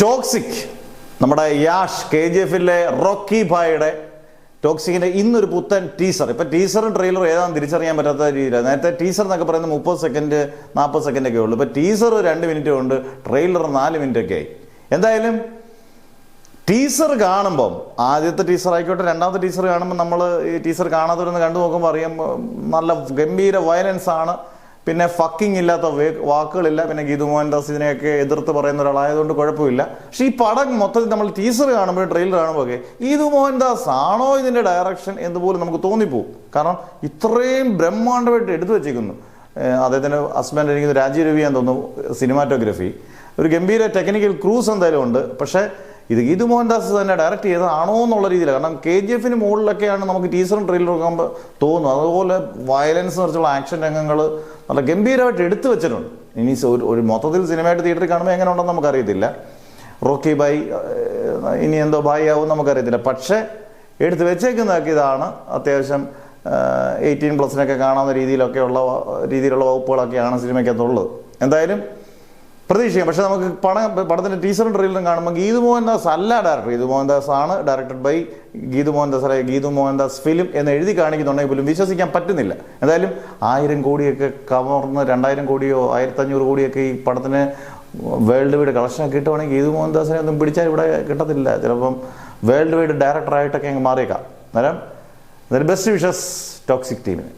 Toxic നമ്മുടെ Yash KGF-ലെ Rocky ഭായിയുടെ ടോക്സിക്കിന്റെ ഇന്നൊരു പുത്തൻ ടീസർ. ഇപ്പൊ ടീസറും ട്രെയിലറും ഏതാണെന്ന് തിരിച്ചറിയാൻ പറ്റാത്ത രീതിയിലാണ്. നേരത്തെ ടീസർ എന്നൊക്കെ പറയുന്നത് 30 സെക്കൻഡ് 40 സെക്കൻഡ് ഒക്കെ ഉള്ളൂ. ഇപ്പൊ ടീസർ 2 മിനിറ്റ് കൊണ്ട് ട്രെയിലർ 4 മിനിറ്റ് ഒക്കെ ആയി. എന്തായാലും ടീസർ കാണുമ്പം ആദ്യത്തെ ടീസർ ആയിക്കോട്ടെ, രണ്ടാമത്തെ ടീസർ കാണുമ്പോൾ നമ്മൾ ഈ ടീസർ കാണാത്തവരൊന്ന് കണ്ടു നോക്കുമ്പോൾ അറിയാം നല്ല ഗംഭീര വയലൻസ് ആണ്. പിന്നെ ഫക്കിങ് ഇല്ലാത്ത വാക്കുകളില്ല. പിന്നെ ഗീതു മോഹൻദാസ് ഇതിനെയൊക്കെ എതിർത്ത് പറയുന്ന ഒരാളായതുകൊണ്ട് കുഴപ്പമില്ല. പക്ഷെ ഈ പടം മൊത്തത്തിൽ നമ്മൾ ടീസർ കാണുമ്പോൾ ട്രെയിലർ കാണുമ്പോൾ ഒക്കെ ഗീതു മോഹൻദാസ് ആണോ ഇതിന്റെ ഡയറക്ഷൻ എന്ന് പോലും നമുക്ക് തോന്നിപ്പോവും. കാരണം ഇത്രയും ബ്രഹ്മാണ്ഡമായിട്ട് എടുത്തു വെച്ചേക്കുന്നു. അദ്ദേഹത്തിന്റെ ഹസ്ബൻഡ് എനിക്ക് രാജീവ് രവിയാന്ന് തോന്നുന്നു സിനിമാറ്റോഗ്രഫി. ഒരു ഗംഭീര ടെക്നിക്കൽ ക്രൂസ് എന്തായാലും ഉണ്ട്. പക്ഷേ ഇത് ഗീതു മോഹൻദാസ് തന്നെ ഡയറക്റ്റ് ചെയ്തതാണോ എന്നുള്ള രീതിയിലാണ്. കാരണം KGF-ന് മുകളിലൊക്കെയാണ് നമുക്ക് ടീസറും ട്രെയിലറും നോക്കുമ്പോൾ തോന്നുന്നു. അതുപോലെ വയലൻസ് നിറച്ചുള്ള ആക്ഷൻ രംഗങ്ങൾ നല്ല ഗംഭീരമായിട്ട് എടുത്തു വെച്ചിട്ടുണ്ട്. ഇനി ഒരു മൊത്തത്തിൽ സിനിമയായിട്ട് തിയേറ്ററിൽ കാണുമ്പോൾ എങ്ങനെ ഉണ്ടെന്ന് നമുക്കറിയത്തില്ല. റോക്കി ഭായ് ഇനി എന്തോ ഭായ് ആവും നമുക്കറിയത്തില്ല. പക്ഷേ എടുത്ത് വെച്ചേക്കുന്നതൊക്കെ ഇതാണ്. അത്യാവശ്യം 18+ കാണാവുന്ന രീതിയിലുള്ള വകുപ്പുകളൊക്കെയാണ് സിനിമയ്ക്കകത്തുള്ളത്. എന്തായാലും പ്രതീക്ഷിക്കാം. പക്ഷെ നമുക്ക് പടത്തിന്റെ ടീസറും ട്രെയിലറും കാണുമ്പോൾ ഗീതു മോഹൻദാസ് അല്ല ഡയറക്ടർ. ഗീതു മോഹൻദാസ് ആണ് ഡയറക്റ്റഡ് ബൈ ഗീതു മോഹൻദാസ് അല്ലെ ഗീതു മോഹൻദാസ് ഫിലിം എന്ന് എഴുതി കാണിക്കുന്നുണ്ടെങ്കിൽ പോലും വിശ്വസിക്കാൻ പറ്റുന്നില്ല. എന്തായാലും 1000 കോടിയൊക്കെ കവർന്ന് 2000 കോടിയോ 1500 കോടിയൊക്കെ ഈ പടത്തിന് വേൾഡ് വൈഡ് കളക്ഷൻ കിട്ടുവാണെങ്കിൽ ഗീതു മോഹൻദാസിനെ ഒന്നും പിടിച്ചാൽ ഇവിടെ കിട്ടത്തില്ല. ചിലപ്പം വേൾഡ് വൈഡ് ഡയറക്ടറായിട്ടൊക്കെ അങ്ങ് മാറിയേക്കാം. അന്നേരം ബെസ്റ്റ് വിഷസ് ടോക്സിക് ടീമിന്.